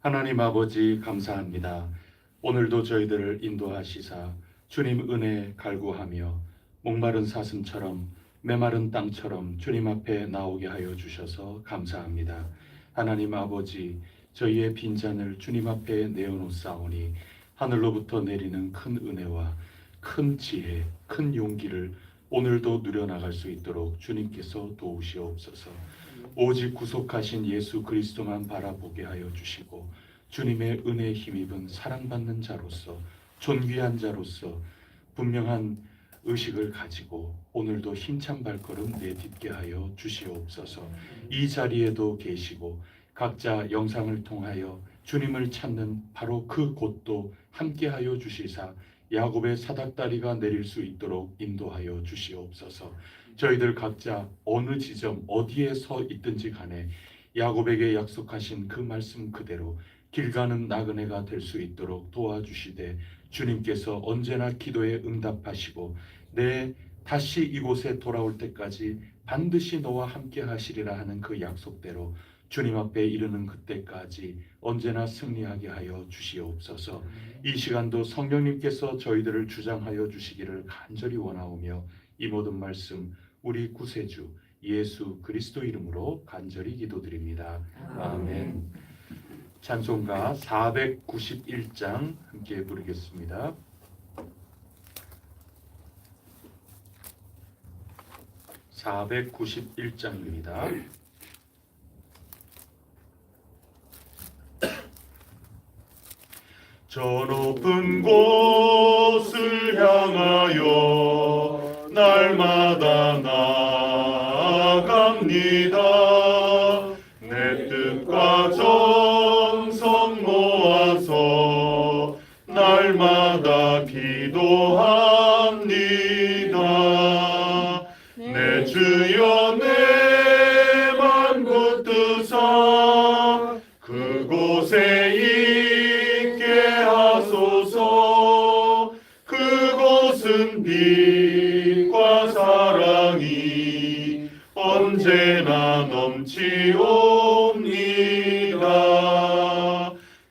하나님 아버지 감사합니다. 오늘도 저희들을 인도하시사 주님 은혜 갈구하며 목마른 사슴처럼 메마른 땅처럼 주님 앞에 나오게 하여 주셔서 감사합니다. 하나님 아버지, 저희의 빈잔을 주님 앞에 내어놓사오니 하늘로부터 내리는 큰 은혜와 큰 지혜, 큰 용기를 오늘도 누려나갈 수 있도록 주님께서 도우시옵소서. 오직 구속하신 예수 그리스도만 바라보게 하여 주시고 주님의 은혜에 힘입은 사랑받는 자로서, 존귀한 자로서 분명한 의식을 가지고 오늘도 힘찬 발걸음 내딛게 하여 주시옵소서. 이 자리에도 계시고 각자 영상을 통하여 주님을 찾는 바로 그 곳도 함께하여 주시사 야곱의 사닥다리가 내릴 수 있도록 인도하여 주시옵소서. 저희들 각자 어느 지점 어디에 서 있든지 간에 야곱에게 약속하신 그 말씀 그대로 길 가는 나그네가 될 수 있도록 도와주시되, 주님께서 언제나 기도에 응답하시고 내 다시 이곳에 돌아올 때까지 반드시 너와 함께 하시리라 하는 그 약속대로 주님 앞에 이르는 그때까지 언제나 승리하게 하여 주시옵소서. 이 시간도 성령님께서 저희들을 주장하여 주시기를 간절히 원하오며 이 모든 말씀 우리 구세주 예수 그리스도 이름으로 간절히 기도드립니다. 아멘. 찬송가 491장 함께 부르겠습니다. (491장입니다) 저 높은 곳을 향하여 날마다 나아갑니다. 내 뜻과 정성 모아서 날마다 기도합니다. 내 주여 내 맘 굳드사 그곳에 있게 하소서. 그곳은 빛과 사랑이 언제나 넘치옵니다.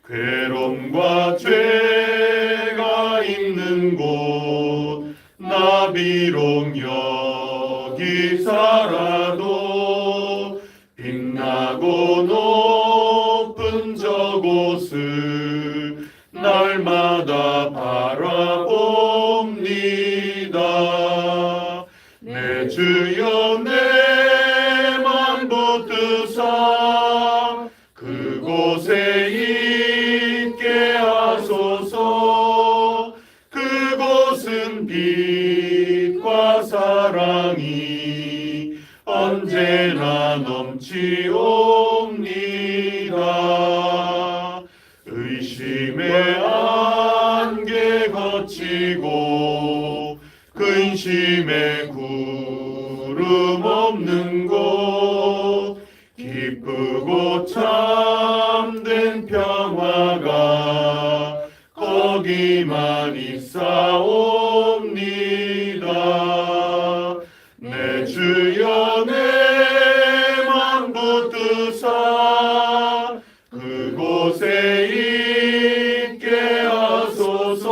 괴로움과 죄가 있는 곳 나 비록 여기 살아도 빛나고 높은 저곳을 날마다 바라봅니다. 내 주여 내 맘 붙드사 그곳에 있게 하소서. 그곳은 빛과 사랑이 언제나 넘치옵니다. 의심의 안개 거치고 근심의 구름 없는 곳 기쁘고 참된 평화가 거기만 있사옵니다. 내 주여 내 맘 붙드사 그곳에 있게 하소서.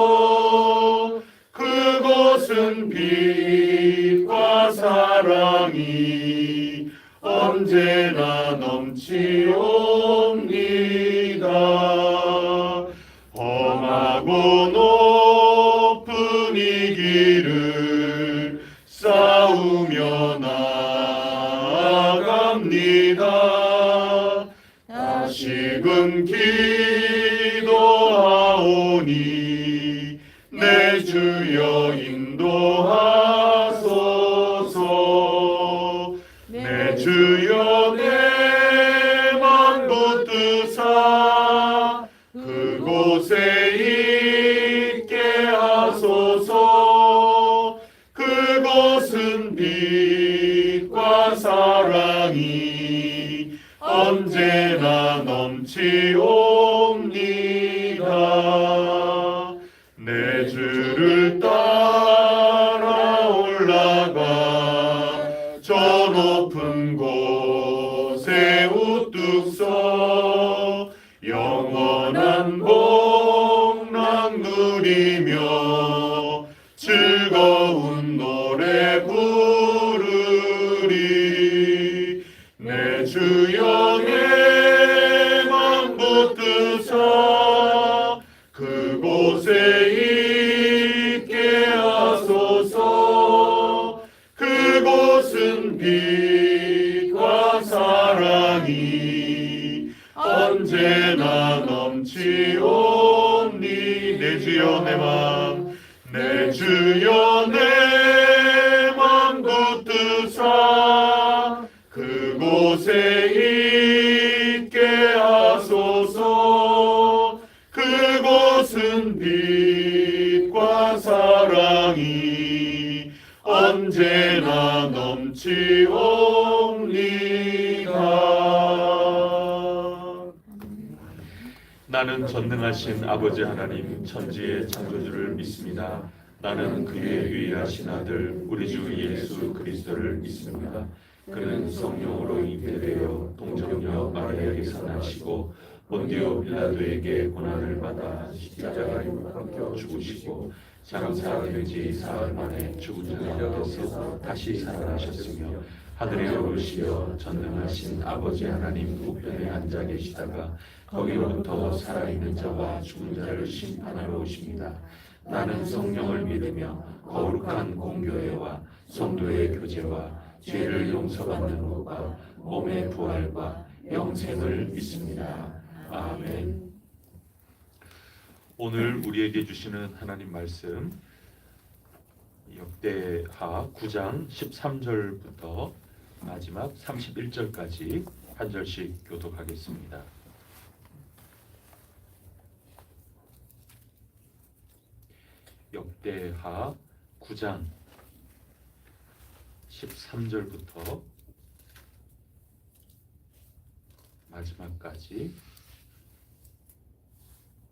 그곳은 빛과 사랑이 언제나 넘치옵니다. 험하고 높은 이 길을 싸우며 나아갑니다. 다시금 기도하오니 내 주여 인도하소서. 내 주여 내 맘 붙드사 그곳에 있게 하소서. 그곳은 빛과 사랑이 언제나 넘치옵니다. 내 주를 따라 올라가 저 높은 곳에 우뚝 서 영원 내 주여 내 맘 붙드사 그곳에 있게 하소서. 그곳은 빛과 사랑이 언제나 넘치오니. 내 주여 내 맘, 내 주여 내 맘 붙드사 그곳에 있게 하소서. 그곳은 빛과 사랑이 언제나 넘치옵니다. 나는 전능하신 아버지 하나님 천지의 창조주를 믿습니다. 나는 그의 유일하신 아들 우리 주 예수 그리스도를 믿습니다. 그는 성령으로 잉태되어 동정녀 마리아에게서 나시고 본디오 빌라도에게 고난을 받아 십자가에 못 박혀 죽으시고 장사된 지 사흘 만에 죽은 자 가운데서 다시 살아나셨으며 하늘에 오르시어 전능하신 아버지 하나님 우편에 앉아 계시다가 거기로부터 살아있는 자와 죽은 자를 심판하러 오십니다. 나는 성령을 믿으며 거룩한 공교회와 성도의 교제와 죄를 용서받는 것과 몸의 부활과 영생을 믿습니다. 아멘. 오늘 우리에게 주시는 하나님 말씀 역대하 9장 13절부터 마지막 31절까지 한 절씩 교독하겠습니다. 역대하 9장 13절부터 마지막까지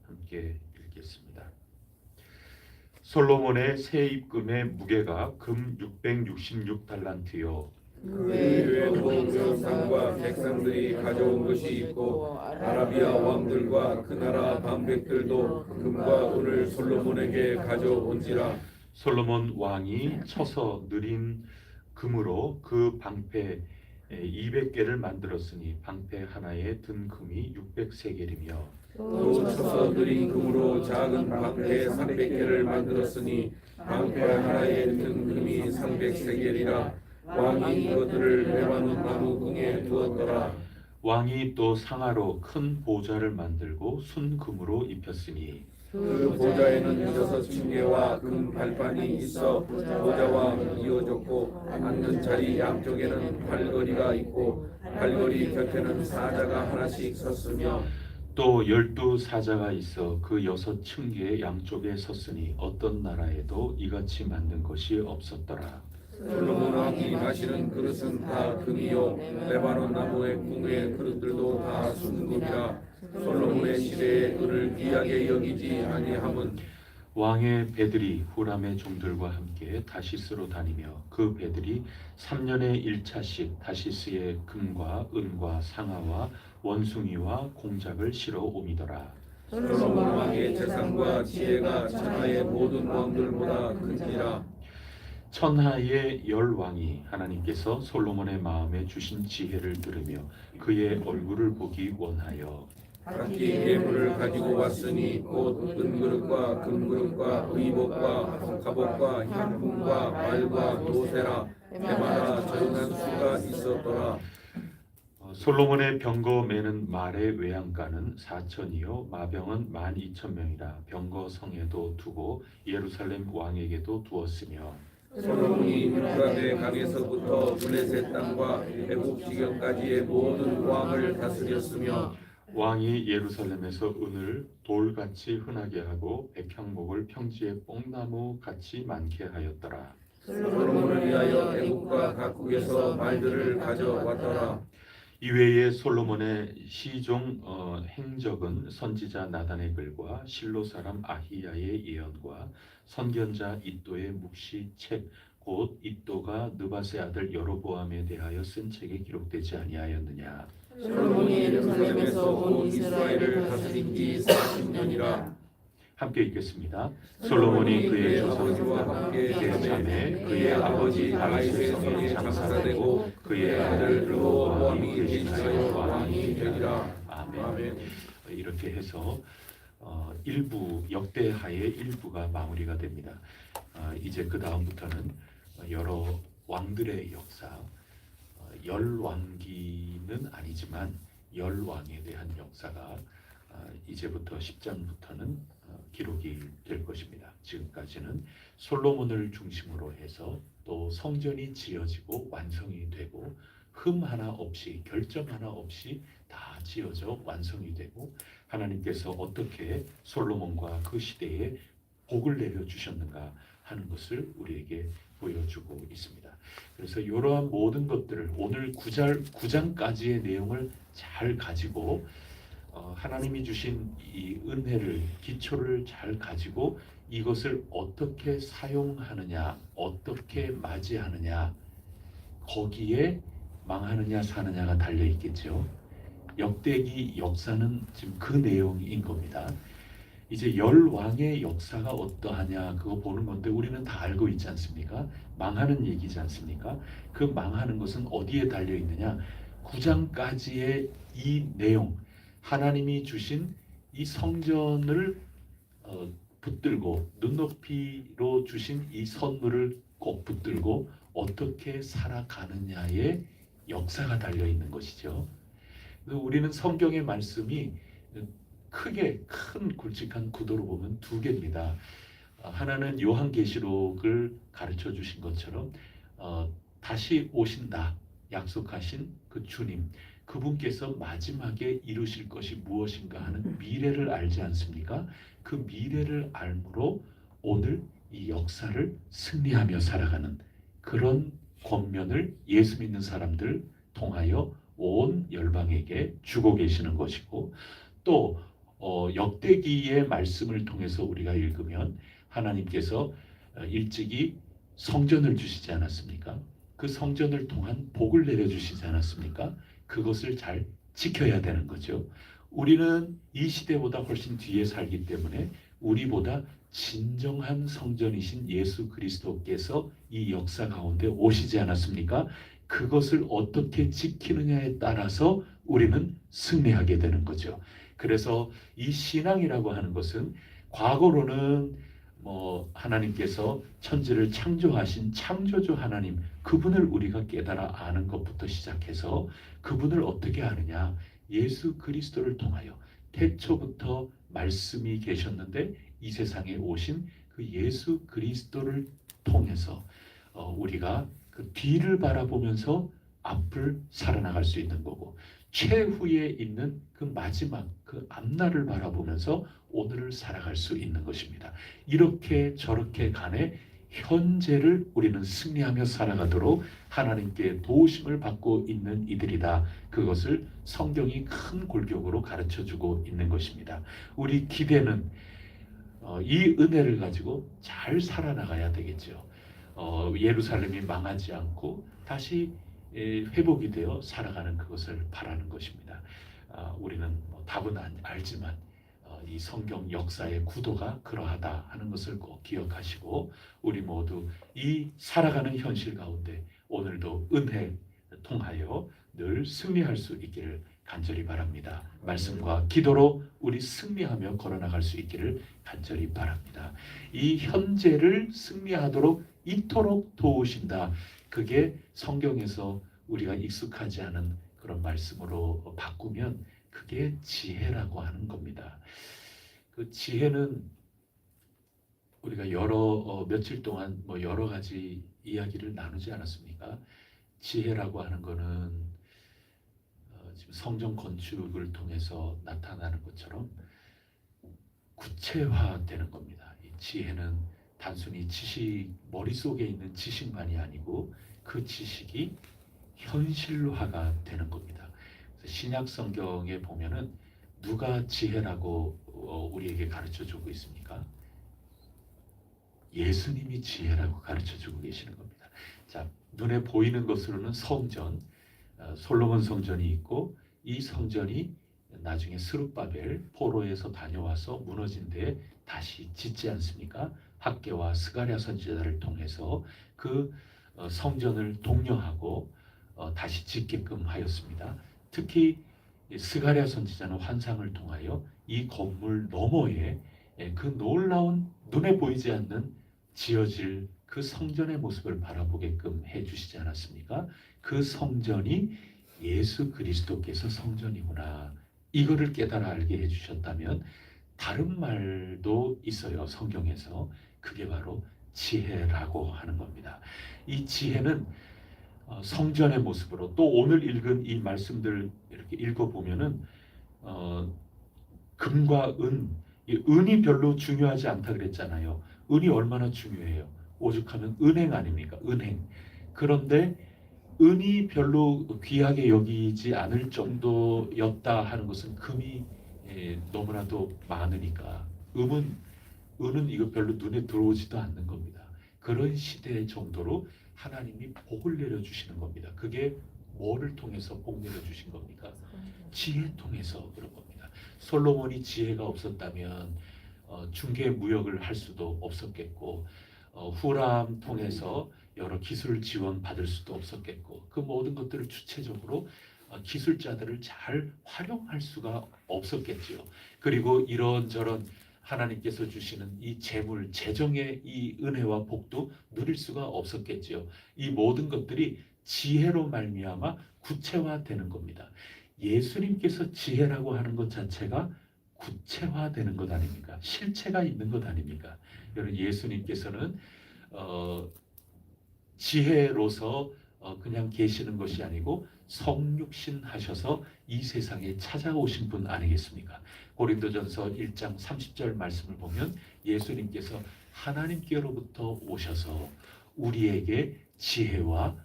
함께 읽겠습니다. 솔로몬의 새 입금의 무게가 금 666달란트요 그 외에 모든 정상과 백성들이 가져온 것이 있고 아라비아 왕들과 그 나라 방백들도 금과 은을 솔로몬에게 가져온지라. 솔로몬 왕이 쳐서 느린 금으로 그 방패 200개를 만들었으니 방패 하나에 든 금이 600세겔이며 또 쳐서 느린 금으로 작은 방패 300개를 만들었으니 방패 하나에 든 금이 300세겔이라. 왕이 그것들을 레바논 나무 궁에 두었더라. 왕이 또 상하로 큰 보좌를 만들고 순금으로 입혔으니 그 보좌에는 6층계와 금 발판이 있어 보좌와 이어졌고 앉는 자리 양쪽에는 발걸이가 있고 발걸이 곁에는 사자가 하나씩 섰으며 또 12사자가 있어 그 6층계 양쪽에 섰으니 어떤 나라에도 이같이 만든 것이 없었더라. 솔로몬 왕이 마시는 그릇은 다 금이요 레바논 나무의 궁의 그릇들도 다 순금이라. 솔로몬의 시대에 은을 귀하게 여기지 아니함은 왕의 배들이 후람의 종들과 함께 다시스로 다니며 그 배들이 3년에 1차씩 다시스의 금과 은과 상아와 원숭이와 공작을 실어 오미더라. 솔로몬 왕의 재산과 지혜가 천하의 모든 왕들보다 큰지라. 천하의 열 왕이 하나님께서 솔로몬의 마음에 주신 지혜를 들으며 그의 얼굴을 보기 원하여 각기 예물을 가지고 왔으니 곧 은그릇과 금그릇과 의복과 갑옷과 향품과 말과 노새라. 해마다 적은 수가 있었더라. 솔로몬의 병거 매는 말의 외양간은 4천이요 마병은 12,000명이라. 병거 성에도 두고 예루살렘 왕에게도 두었으며 솔로몬이 유프라데 강에서부터 블레셋 땅과 애굽 지경까지의 모든 왕을 다스렸으며 왕이 예루살렘에서 은을 돌같이 흔하게 하고 백향목을 평지에 뽕나무 같이 많게 하였더라. 솔로몬을 위하여 애국과 각국에서 말들을 가져왔더라. 이외에 솔로몬의 시종 행적은 선지자 나단의 글과 실로 사람 아히야의 예언과 선견자 이도의 묵시 책 곧 이도가 느밧의 아들 여로보암에 대하여 쓴 책에 기록되지 아니하였느냐. 솔로몬이 예루살렘에서 온 이스라엘을 다스린 지 40년이라. 함께 읽겠습니다. 솔로몬이 그의 조상들과 함께 그의 자매 그의 아버지 다윗의 성에 장사되고 그의 아들 르호보암이 대신하여 왕이 되리라. 아멘. 이렇게 해서 일부 역대하의 일부가 마무리가 됩니다. 이제 그 다음부터는 여러 왕들의 역사, 열왕기는 아니지만 열왕에 대한 역사가 이제부터 10장부터는 기록이 될 것입니다. 지금까지는 솔로몬을 중심으로 해서 또 성전이 지어지고 완성이 되고 흠 하나 없이 결점 하나 없이 다 지어져 완성이 되고 하나님께서 어떻게 솔로몬과 그 시대에 복을 내려주셨는가 하는 것을 우리에게 보여주고 있습니다. 그래서 이러한 모든 것들을 오늘 9장까지의 내용을 잘 가지고 하나님이 주신 이 은혜를 기초를 잘 가지고 이것을 어떻게 사용하느냐 어떻게 맞이하느냐 거기에 망하느냐 사느냐가 달려 있겠죠. 역대기 역사는 지금 그 내용인 겁니다. 이제 열왕의 역사가 어떠하냐 그거 보는 건데 우리는 다 알고 있지 않습니까? 망하는 얘기지 않습니까? 그 망하는 것은 어디에 달려 있느냐? 9장까지의 이 내용 하나님이 주신 이 성전을 붙들고 눈높이로 주신 이 선물을 꼭 붙들고 어떻게 살아가느냐의 역사가 달려 있는 것이죠. 우리는 성경의 말씀이 크게 큰 굵직한 구도로 보면 두 개입니다. 하나는 요한계시록을 가르쳐 주신 것처럼 다시 오신다 약속하신 그 주님 그분께서 마지막에 이루실 것이 무엇인가 하는 미래를 알지 않습니까? 그 미래를 알므로 오늘 이 역사를 승리하며 살아가는 그런 권면을 예수 믿는 사람들 통하여 온 열방에게 주고 계시는 것이고 또 역대기의 말씀을 통해서 우리가 읽으면 하나님께서 일찍이 성전을 주시지 않았습니까? 그 성전을 통한 복을 내려주시지 않았습니까? 그것을 잘 지켜야 되는 거죠. 우리는 이 시대보다 훨씬 뒤에 살기 때문에 우리보다 진정한 성전이신 예수 그리스도께서 이 역사 가운데 오시지 않았습니까? 그것을 어떻게 지키느냐에 따라서 우리는 승리하게 되는 거죠. 그래서 이 신앙이라고 하는 것은 과거로는 하나님께서 천지를 창조하신 창조주 하나님 그분을 우리가 깨달아 아는 것부터 시작해서 그분을 어떻게 아느냐 예수 그리스도를 통하여 태초부터 말씀이 계셨는데 이 세상에 오신 그 예수 그리스도를 통해서 우리가 그 뒤를 바라보면서 앞을 살아나갈 수 있는 거고 최후에 있는 그 마지막 그 앞날을 바라보면서 오늘을 살아갈 수 있는 것입니다. 이렇게 저렇게 간에 현재를 우리는 승리하며 살아가도록 하나님께 도우심을 받고 있는 이들이다. 그것을 성경이 큰 골격으로 가르쳐주고 있는 것입니다. 우리 기대는 이 은혜를 가지고 잘 살아나가야 되겠죠. 예루살렘이 망하지 않고 다시 회복이 되어 살아가는 그것을 바라는 것입니다. 우리는 답은 알지만 이 성경 역사의 구도가 그러하다 하는 것을 꼭 기억하시고 우리 모두 이 살아가는 현실 가운데 오늘도 은혜 통하여 늘 승리할 수 있기를 간절히 바랍니다. 말씀과 기도로 우리 승리하며 걸어나갈 수 있기를 간절히 바랍니다. 이 현재를 승리하도록 이토록 도우신다. 그게 성경에서 우리가 익숙하지 않은 그런 말씀으로 바꾸면 그게 지혜라고 하는 겁니다. 그 지혜는 우리가 며칠 동안 여러 가지 이야기를 나누지 않았습니까? 지혜라고 하는 거는 지금 성전 건축을 통해서 나타나는 것처럼 구체화되는 겁니다. 이 지혜는 단순히 머릿속에 있는 지식만이 아니고 그 지식이 현실화가 되는 겁니다. 신약 성경에 보면은 누가 지혜라고 우리에게 가르쳐주고 있습니까? 예수님이 지혜라고 가르쳐주고 계시는 겁니다. 자, 눈에 보이는 것으로는 성전, 솔로몬 성전이 있고 이 성전이 나중에 스룹바벨 포로에서 다녀와서 무너진 데 다시 짓지 않습니까? 학개와 스가랴 선지자를 통해서 그 성전을 독려하고 다시 짓게끔 하였습니다. 특히 스가랴 선지자는 환상을 통하여 이 건물 너머에 그 놀라운 눈에 보이지 않는 지어질 그 성전의 모습을 바라보게끔 해주시지 않았습니까? 그 성전이 예수 그리스도께서 성전이구나. 이거를 깨달아 알게 해주셨다면 다른 말도 있어요. 성경에서. 그게 바로 지혜라고 하는 겁니다. 이 지혜는 성전의 모습으로 또 오늘 읽은 이 말씀들 이렇게 읽어보면은 금과 이 은이 별로 중요하지 않다 그랬잖아요. 은이 얼마나 중요해요. 오죽하면 은행 아닙니까? 은행. 그런데 은이 별로 귀하게 여기지 않을 정도였다 하는 것은 금이 너무나도 많으니까 은은 이거 별로 눈에 들어오지도 않는 겁니다. 그런 시대 정도로 하나님이 복을 내려주시는 겁니다. 그게 뭐를 통해서 복 내려주신 겁니까? 지혜 통해서 그런 겁니다. 솔로몬이 지혜가 없었다면 중개 무역을 할 수도 없었겠고 후람 통해서 여러 기술 지원 받을 수도 없었겠고 그 모든 것들을 주체적으로 기술자들을 잘 활용할 수가 없었겠지요. 그리고 이런저런 하나님께서 주시는 이 재물, 재정의 이 은혜와 복도 누릴 수가 없었겠지요. 이 모든 것들이 지혜로 말미암아 구체화되는 겁니다. 예수님께서 지혜라고 하는 것 자체가 구체화되는 것 아닙니까? 실체가 있는 것 아닙니까? 여러분 예수님께서는 지혜로서 그냥 계시는 것이 아니고 성육신 하셔서 이 세상에 찾아오신 분 아니겠습니까? 고린도전서 1장 30절 말씀을 보면 예수님께서 하나님께로부터 오셔서 우리에게 지혜와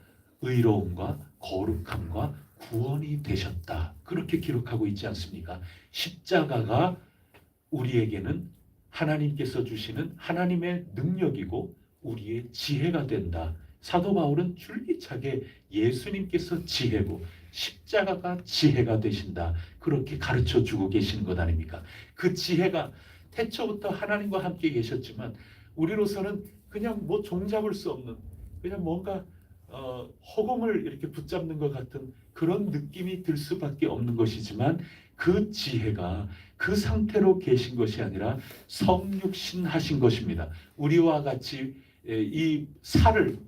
의로움과 거룩함과 구원이 되셨다. 그렇게 기록하고 있지 않습니까? 십자가가 우리에게는 하나님께서 주시는 하나님의 능력이고 우리의 지혜가 된다. 사도 바울은 줄기차게 예수님께서 지혜고 십자가가 지혜가 되신다. 그렇게 가르쳐 주고 계시는 것 아닙니까? 그 지혜가 태초부터 하나님과 함께 계셨지만 우리로서는 그냥 뭐 종잡을 수 없는 그냥 뭔가 허공을 이렇게 붙잡는 것 같은 그런 느낌이 들 수밖에 없는 것이지만 그 지혜가 그 상태로 계신 것이 아니라 성육신하신 것입니다. 우리와 같이 이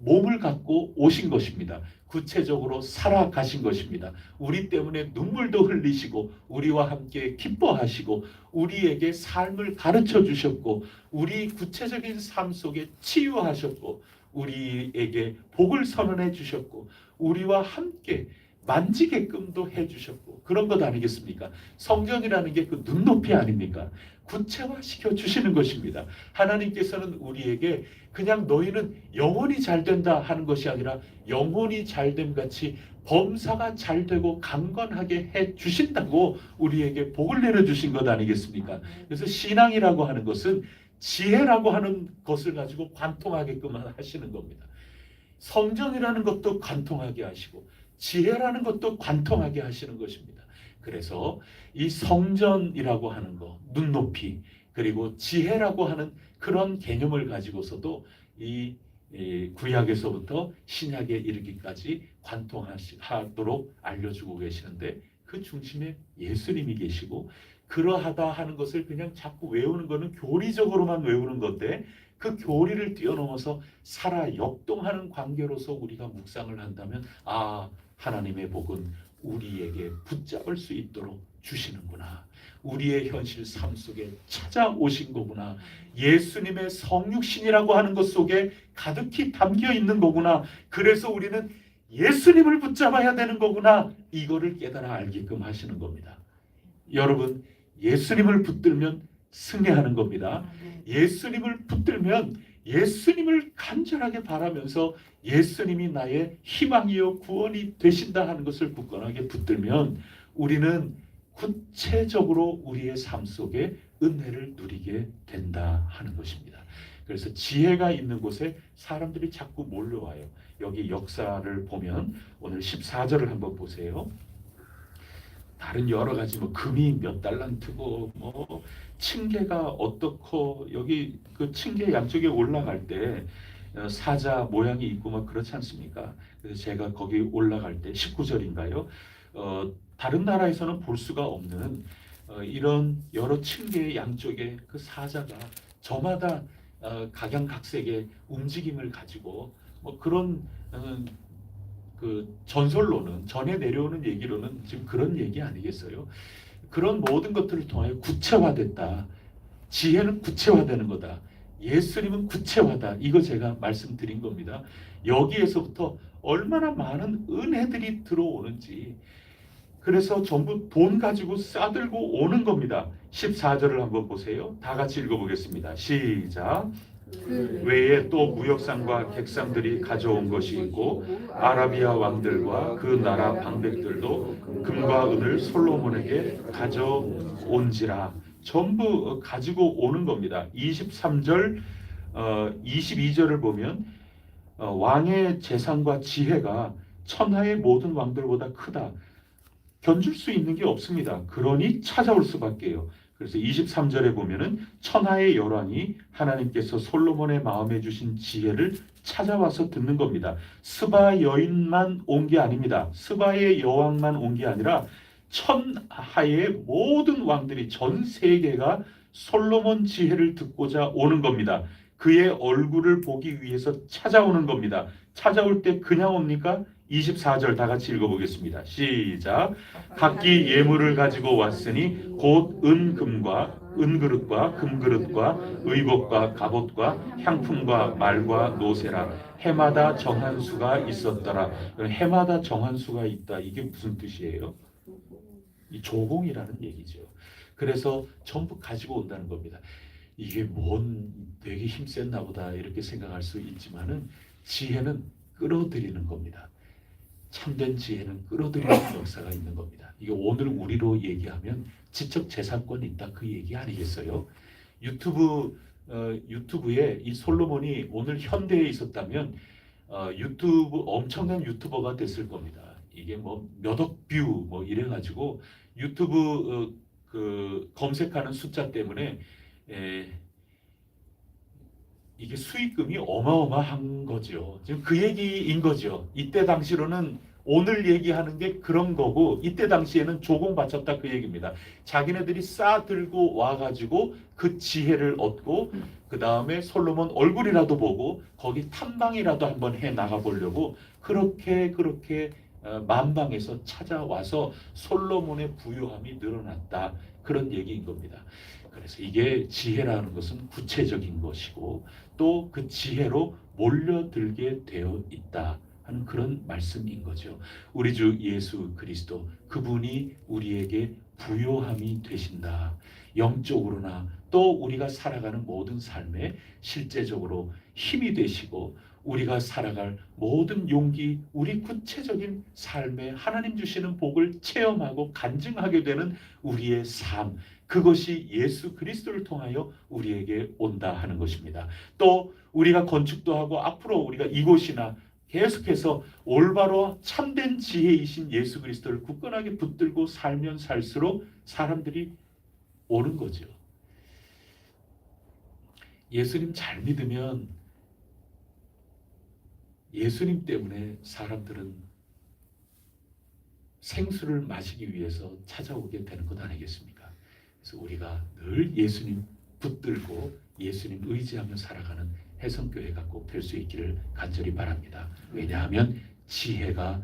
몸을 갖고 오신 것입니다. 구체적으로 살아가신 것입니다. 우리 때문에 눈물도 흘리시고 우리와 함께 기뻐하시고 우리에게 삶을 가르쳐 주셨고 우리 구체적인 삶 속에 치유하셨고 우리에게 복을 선언해 주셨고 우리와 함께 만지게끔도 해주셨고 그런 것 아니겠습니까? 성전이라는 게 그 눈높이 아닙니까? 구체화시켜 주시는 것입니다. 하나님께서는 우리에게 그냥 너희는 영혼이 잘 된다 하는 것이 아니라 영혼이 잘됨 같이 범사가 잘 되고 강건하게 해 주신다고 우리에게 복을 내려주신 것 아니겠습니까? 그래서 신앙이라고 하는 것은 지혜라고 하는 것을 가지고 관통하게끔 하시는 겁니다. 성전이라는 것도 관통하게 하시고 지혜라는 것도 관통하게 하시는 것입니다. 그래서 이 성전이라고 하는 것, 눈높이, 그리고 지혜라고 하는 그런 개념을 가지고서도 이 구약에서부터 신약에 이르기까지 관통하도록 알려주고 계시는데 그 중심에 예수님이 계시고 그러하다 하는 것을 그냥 자꾸 외우는 것은 교리적으로만 외우는 건데 그 교리를 뛰어넘어서 살아 역동하는 관계로서 우리가 묵상을 한다면 하나님의 복은 우리에게 붙잡을 수 있도록 주시는구나. 우리의 현실 삶 속에 찾아오신 거구나. 예수님의 성육신이라고 하는 것 속에 가득히 담겨 있는 거구나. 그래서 우리는 예수님을 붙잡아야 되는 거구나. 이거를 깨달아 알게끔 하시는 겁니다. 여러분, 예수님을 붙들면 승리하는 겁니다. 예수님을 붙들면 예수님을 간절하게 바라면서 예수님이 나의 희망이요 구원이 되신다 하는 것을 굳건하게 붙들면 우리는 구체적으로 우리의 삶 속에 은혜를 누리게 된다 하는 것입니다. 그래서 지혜가 있는 곳에 사람들이 자꾸 몰려와요. 여기 역사를 보면 오늘 14절을 한번 보세요. 다른 여러 가지 뭐 금이 몇 달란트고 뭐 층계가 어떻고 여기 그 층계 양쪽에 올라갈 때 사자 모양이 있고 막 그렇지 않습니까? 그래서 제가 거기 올라갈 때 19절인가요? 다른 나라에서는 볼 수가 없는 이런 여러 층계의 양쪽에 그 사자가 저마다 각양각색의 움직임을 가지고 뭐 그런 그 전설로는 전해 내려오는 얘기로는 지금 그런 얘기 아니겠어요? 그런 모든 것들을 통하여 구체화됐다. 지혜는 구체화되는 거다. 예수님은 구체화다. 이거 제가 말씀드린 겁니다. 여기에서부터 얼마나 많은 은혜들이 들어오는지. 그래서 전부 돈 가지고 싸들고 오는 겁니다. 14절을 한번 보세요. 다 같이 읽어보겠습니다. 시작. 외에 또 무역상과 객상들이 가져온 것이 있고 아라비아 왕들과 그 나라 방백들도 금과 은을 솔로몬에게 가져온지라. 전부 가지고 오는 겁니다. 23절, 22절을 보면 왕의 재산과 지혜가 천하의 모든 왕들보다 크다. 견줄 수 있는 게 없습니다. 그러니 찾아올 수밖에요. 그래서 23절에 보면은 천하의 열왕이 하나님께서 솔로몬의 마음에 주신 지혜를 찾아와서 듣는 겁니다. 스바 여인만 온 게 아닙니다. 스바의 여왕만 온 게 아니라 천하의 모든 왕들이 전 세계가 솔로몬 지혜를 듣고자 오는 겁니다. 그의 얼굴을 보기 위해서 찾아오는 겁니다. 찾아올 때 그냥 옵니까? 24절 다 같이 읽어보겠습니다. 시작. 각기 예물을 가지고 왔으니 곧 은금과 은그릇과 금그릇과 의복과 갑옷과 향품과 말과 노새라. 해마다 정한 수가 있었더라. 해마다 정한 수가 있다. 이게 무슨 뜻이에요? 이 조공이라는 얘기죠. 그래서 전부 가지고 온다는 겁니다. 이게 뭔 되게 힘셌나 보다 이렇게 생각할 수 있지만은 지혜는 끌어들이는 겁니다. 참된 지혜는 끌어들이는 역사가 있는 겁니다. 이게 오늘 우리로 얘기하면 지적 재산권이 있다 그 얘기 아니겠어요? 유튜브에 이 솔로몬이 오늘 현대에 있었다면 유튜브 엄청난 유튜버가 됐을 겁니다. 이게 뭐 몇억 뷰 뭐 이래가지고 유튜브 그 검색하는 숫자 때문에 이게 수익금이 어마어마한 거죠. 지금 그 얘기인 거죠. 이때 당시로는 오늘 얘기하는 게 그런 거고 이때 당시에는 조공 바쳤다 그 얘기입니다. 자기네들이 싸 들고 와가지고 그 지혜를 얻고 그 다음에 솔로몬 얼굴이라도 보고 거기 탐방이라도 한번 해 나가 보려고 그렇게 만방에서 찾아와서 솔로몬의 부유함이 늘어났다 그런 얘기인 겁니다. 그래서 이게 지혜라는 것은 구체적인 것이고 또 그 지혜로 몰려들게 되어 있다 하는 그런 말씀인 거죠. 우리 주 예수 그리스도 그분이 우리에게 부요함이 되신다. 영적으로나 또 우리가 살아가는 모든 삶에 실제적으로 힘이 되시고 우리가 살아갈 모든 용기, 우리 구체적인 삶에 하나님 주시는 복을 체험하고 간증하게 되는 우리의 삶, 그것이 예수 그리스도를 통하여 우리에게 온다 하는 것입니다. 또 우리가 건축도 하고 앞으로 우리가 이곳이나 계속해서 올바로 참된 지혜이신 예수 그리스도를 굳건하게 붙들고 살면 살수록 사람들이 오는 거죠. 예수님 잘 믿으면 예수님 때문에 사람들은 생수를 마시기 위해서 찾아오게 되는 것 아니겠습니까? 그래서 우리가 늘 예수님 붙들고 예수님 의지하며 살아가는 해성교회가 꼭 될 수 있기를 간절히 바랍니다. 왜냐하면 지혜가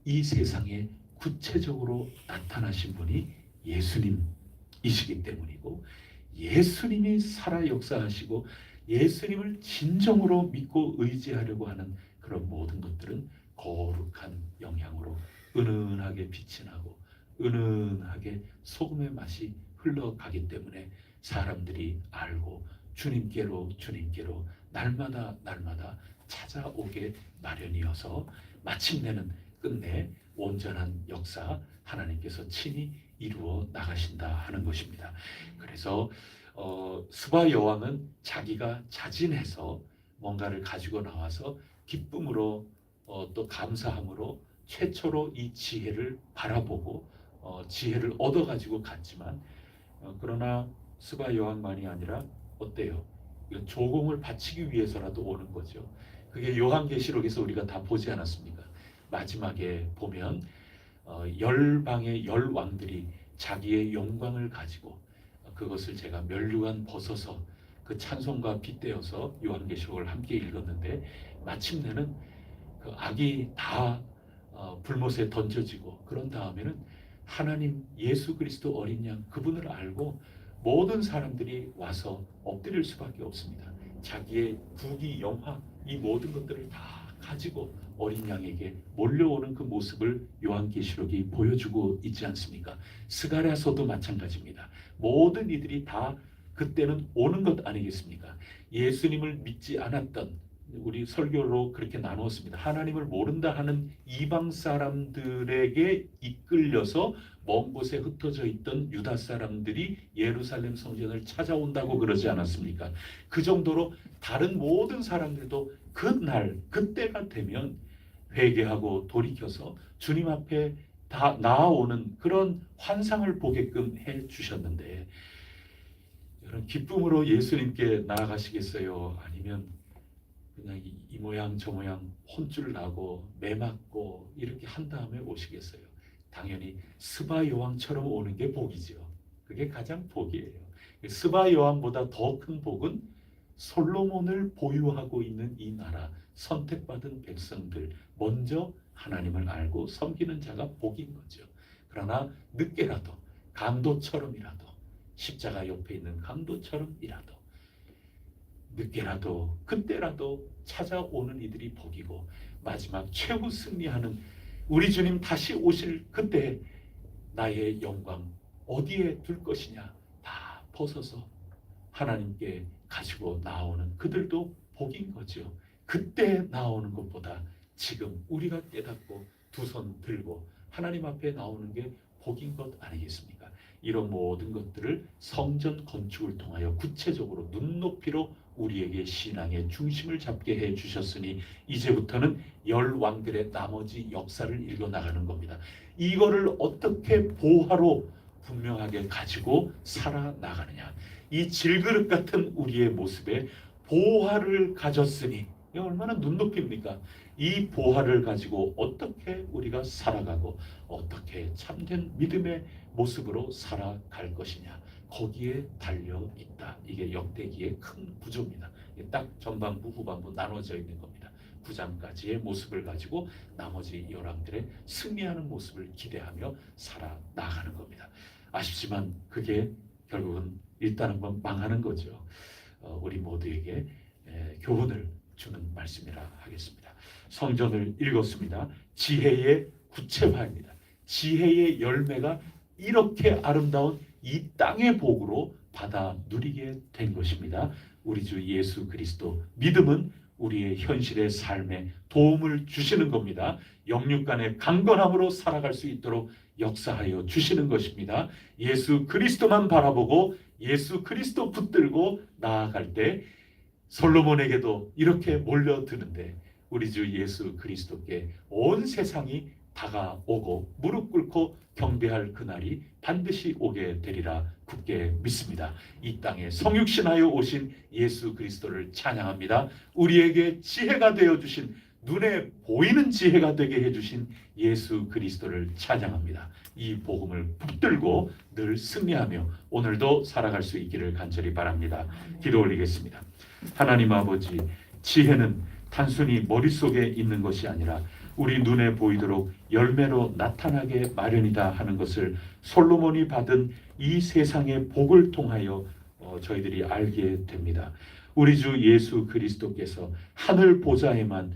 이 세상에 구체적으로 나타나신 분이 예수님이시기 때문이고 예수님이 살아 역사하시고 예수님을 진정으로 믿고 의지하려고 하는 그런 모든 것들은 거룩한 영향으로 은은하게 빛이 나고 은은하게 소금의 맛이 흘러가기 때문에 사람들이 알고 주님께로 날마다 찾아오게 마련이어서 마침내는 끝내 온전한 역사 하나님께서 친히 이루어 나가신다 하는 것입니다. 그래서 스바 여왕은 자기가 자진해서 뭔가를 가지고 나와서 기쁨으로 또 감사함으로 최초로 이 지혜를 바라보고 지혜를 얻어가지고 갔지만 그러나 스바 요한만이 아니라 어때요? 이건 조공을 바치기 위해서라도 오는 거죠. 그게 요한계시록에서 우리가 다 보지 않았습니까? 마지막에 보면 열방의 열 왕들이 자기의 영광을 가지고 그것을 제가 면류관 벗어서 그 찬송과 빗대어서 요한계시록을 함께 읽었는데 마침내는 그 악이 다 불못에 던져지고 그런 다음에는 하나님 예수 그리스도 어린 양 그분을 알고 모든 사람들이 와서 엎드릴 수밖에 없습니다. 자기의 국위, 영화 이 모든 것들을 다 가지고 어린 양에게 몰려오는 그 모습을 요한계시록이 보여주고 있지 않습니까? 스가랴서도 마찬가지입니다. 모든 이들이 다 그때는 오는 것 아니겠습니까? 예수님을 믿지 않았던 우리 설교로 그렇게 나누었습니다. 하나님을 모른다 하는 이방 사람들에게 이끌려서 먼 곳에 흩어져 있던 유다 사람들이 예루살렘 성전을 찾아온다고 그러지 않았습니까? 그 정도로 다른 모든 사람들도 그날 그때가 되면 회개하고 돌이켜서 주님 앞에 다 나아오는 그런 환상을 보게끔 해 주셨는데 여러분 기쁨으로 예수님께 나아가시겠어요? 아니면 그냥 이 모양 저 모양 혼쭐 나고 매 맞고 이렇게 한 다음에 오시겠어요? 당연히 스바 요한처럼 오는 게 복이죠. 그게 가장 복이에요. 스바 요한보다 더 큰 복은 솔로몬을 보유하고 있는 이 나라 선택받은 백성들 먼저 하나님을 알고 섬기는 자가 복인 거죠. 그러나 늦게라도 강도처럼이라도 십자가 옆에 있는 강도처럼이라도 늦게라도 그때라도 찾아오는 이들이 복이고 마지막 최후 승리하는 우리 주님 다시 오실 그때 나의 영광 어디에 둘 것이냐 다 벗어서 하나님께 가지고 나오는 그들도 복인 거죠. 그때 나오는 것보다 지금 우리가 깨닫고 두 손 들고 하나님 앞에 나오는 게 복인 것 아니겠습니까? 이런 모든 것들을 성전 건축을 통하여 구체적으로 눈높이로 우리에게 신앙의 중심을 잡게 해 주셨으니 이제부터는 열 왕들의 나머지 역사를 읽어나가는 겁니다. 이거를 어떻게 보화로 분명하게 가지고 살아나가느냐. 이 질그릇 같은 우리의 모습에 보화를 가졌으니 이게 얼마나 눈높이입니까? 이 보화를 가지고 어떻게 우리가 살아가고 어떻게 참된 믿음의 모습으로 살아갈 것이냐 거기에 달려 있다. 이게 역대기의 큰 구조입니다. 딱 전반부 후반부 나눠져 있는 겁니다. 9장까지의 모습을 가지고 나머지 열왕들의 승리하는 모습을 기대하며 살아나가는 겁니다. 아쉽지만 그게 결국은 일단 한번 망하는 거죠. 우리 모두에게 교훈을 주는 말씀이라 하겠습니다. 성전을 읽었습니다. 지혜의 구체화입니다. 지혜의 열매가 이렇게 아름다운 이 땅의 복으로 받아 누리게 된 것입니다. 우리 주 예수 그리스도 믿음은 우리의 현실의 삶에 도움을 주시는 겁니다. 영육간의 강건함으로 살아갈 수 있도록 역사하여 주시는 것입니다. 예수 그리스도만 바라보고 예수 그리스도 붙들고 나아갈 때 솔로몬에게도 이렇게 몰려드는데 우리 주 예수 그리스도께 온 세상이 다가오고 무릎 꿇고 경배할 그날이 반드시 오게 되리라 굳게 믿습니다. 이 땅에 성육신하여 오신 예수 그리스도를 찬양합니다. 우리에게 지혜가 되어주신 눈에 보이는 지혜가 되게 해주신 예수 그리스도를 찬양합니다. 이 복음을 붙들고 늘 승리하며 오늘도 살아갈 수 있기를 간절히 바랍니다. 기도 올리겠습니다. 하나님 아버지, 지혜는 단순히 머릿속에 있는 것이 아니라 우리 눈에 보이도록 열매로 나타나게 마련이다 하는 것을 솔로몬이 받은 이 세상의 복을 통하여 저희들이 알게 됩니다. 우리 주 예수 그리스도께서 하늘 보좌에만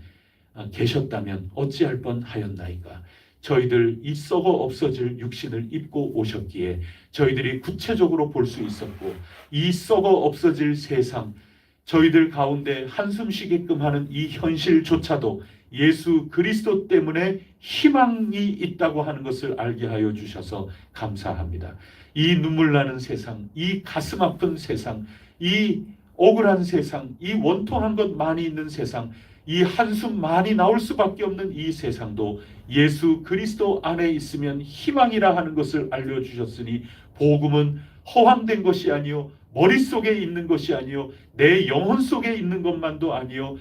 계셨다면 어찌할 뻔하였나이까. 저희들 이 썩어 없어질 육신을 입고 오셨기에 저희들이 구체적으로 볼 수 있었고 이 썩어 없어질 세상 저희들 가운데 한숨 쉬게끔 하는 이 현실조차도 예수 그리스도 때문에 희망이 있다고 하는 것을 알게 하여 주셔서 감사합니다. 이 눈물 나는 세상, 이 가슴 아픈 세상, 이 억울한 세상, 이 원통한 것 많이 있는 세상, 이 한숨 많이 나올 수밖에 없는 이 세상도 예수 그리스도 안에 있으면 희망이라 하는 것을 알려주셨으니, 복음은 허황된 것이 아니요 머릿속에 있는 것이 아니요 내 영혼 속에 있는 것만도 아니요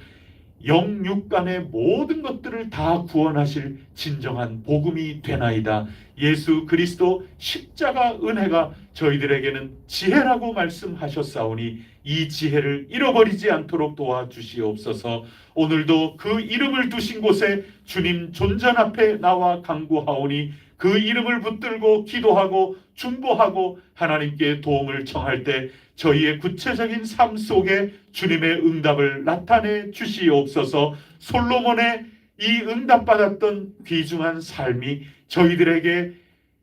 영육간의 모든 것들을 다 구원하실 진정한 복음이 되나이다. 예수 그리스도 십자가 은혜가 저희들에게는 지혜라고 말씀하셨사오니 이 지혜를 잃어버리지 않도록 도와주시옵소서. 오늘도 그 이름을 두신 곳에 주님 존전 앞에 나와 간구하오니 그 이름을 붙들고 기도하고 중보하고 하나님께 도움을 청할 때 저희의 구체적인 삶 속에 주님의 응답을 나타내 주시옵소서. 솔로몬의 이 응답받았던 귀중한 삶이 저희들에게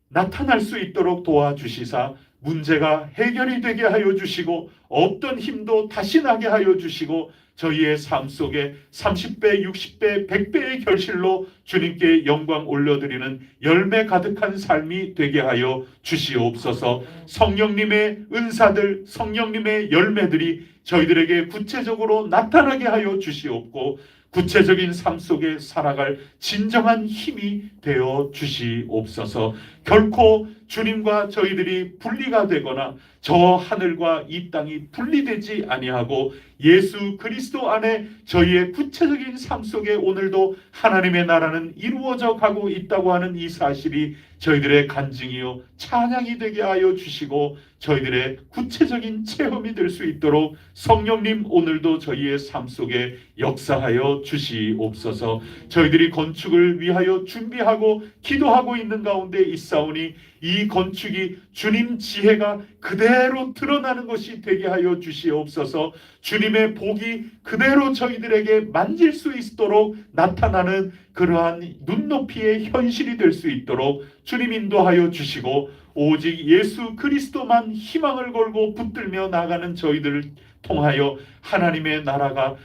나타날 수 있도록 도와주시사 문제가 해결이 되게 하여 주시고 없던 힘도 다시 나게 하여 주시고 저희의 삶 속에 30배, 60배, 100배의 결실로 주님께 영광 올려드리는 열매 가득한 삶이 되게 하여 주시옵소서. 성령님의 은사들, 성령님의 열매들이 저희들에게 구체적으로 나타나게 하여 주시옵고 구체적인 삶 속에 살아갈 진정한 힘이 되어 주시옵소서. 결코 주님과 저희들이 분리가 되거나 저 하늘과 이 땅이 분리되지 아니하고 예수 그리스도 안에 저희의 구체적인 삶 속에 오늘도 하나님의 나라는 이루어져 가고 있다고 하는 이 사실이 저희들의 간증이요 찬양이 되게 하여 주시고 저희들의 구체적인 체험이 될 수 있도록 성령님 오늘도 저희의 삶 속에 역사하여 주시옵소서. 저희들이 건축을 위하여 준비하고 기도하고 있는 가운데 있사오니 이 건축이 주님 지혜가 그대로 드러나는 것이 되게 하여 주시옵소서. 주님의 복이 그대로 저희들에게 만질 수 있도록 나타나는 그러한 눈높이의 현실이 될 수 있도록 주님 인도하여 주시고 오직 예수 그리스도만 희망을 걸고 붙들며 나가는 저희들을 통하여 하나님의 나라가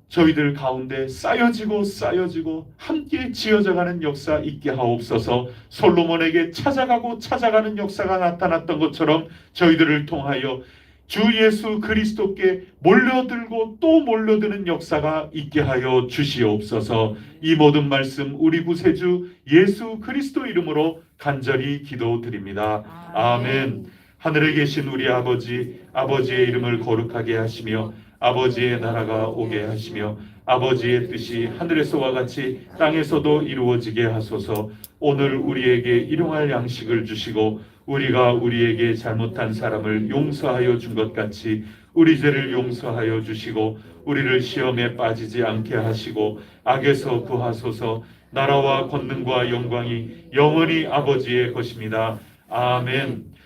저희들 가운데 쌓여지고 함께 지어져가는 역사 있게 하옵소서. 솔로몬에게 찾아가는 역사가 나타났던 것처럼 저희들을 통하여 주 예수 그리스도께 몰려들고 또 몰려드는 역사가 있게 하여 주시옵소서. 이 모든 말씀 우리 구세주 예수 그리스도 이름으로 간절히 기도드립니다. 아멘. 하늘에 계신 우리 아버지, 아버지의 이름을 거룩하게 하시며 아버지의 나라가 오게 하시며 아버지의 뜻이 하늘에서와 같이 땅에서도 이루어지게 하소서. 오늘 우리에게 일용할 양식을 주시고 우리가 우리에게 잘못한 사람을 용서하여 준 것 같이 우리 죄를 용서하여 주시고 우리를 시험에 빠지지 않게 하시고 악에서 구하소서. 나라와 권능과 영광이 영원히 아버지의 것입니다. 아멘.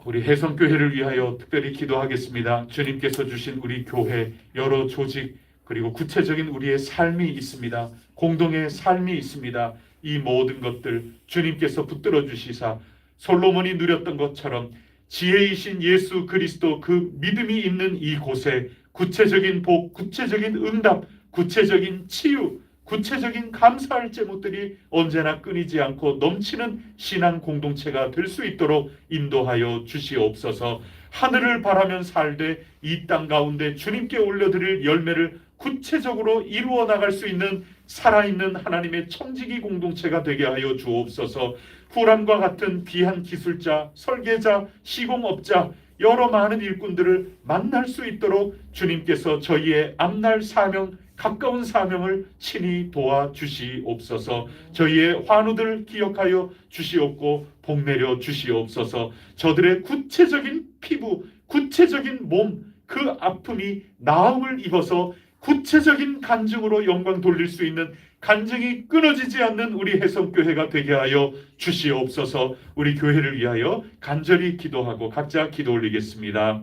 우리 혜성교회를 위하여 특별히 기도하겠습니다. 주님께서 주신 우리 교회 여러 조직 그리고 구체적인 우리의 삶이 있습니다. 공동의 삶이 있습니다. 이 모든 것들 주님께서 붙들어 주시사 솔로몬이 누렸던 것처럼 지혜이신 예수 그리스도 그 믿음이 있는 이곳에 구체적인 복, 구체적인 응답, 구체적인 치유, 구체적인 감사할 제목들이 언제나 끊이지 않고 넘치는 신앙 공동체가 될 수 있도록 인도하여 주시옵소서. 하늘을 바라면 살되 이 땅 가운데 주님께 올려드릴 열매를 구체적으로 이루어 나갈 수 있는 살아있는 하나님의 청지기 공동체가 되게 하여 주옵소서. 후람과 같은 귀한 기술자, 설계자, 시공업자 여러 많은 일꾼들을 만날 수 있도록 주님께서 저희의 앞날 사명, 가까운 사명을 친히 도와주시옵소서. 저희의 환우들을 기억하여 주시옵고 복 내려 주시옵소서. 저들의 구체적인 피부, 구체적인 몸, 그 아픔이 나음을 입어서 구체적인 간증으로 영광 돌릴 수 있는 간증이 끊어지지 않는 우리 혜성교회가 되게 하여 주시옵소서. 우리 교회를 위하여 간절히 기도하고 각자 기도 올리겠습니다.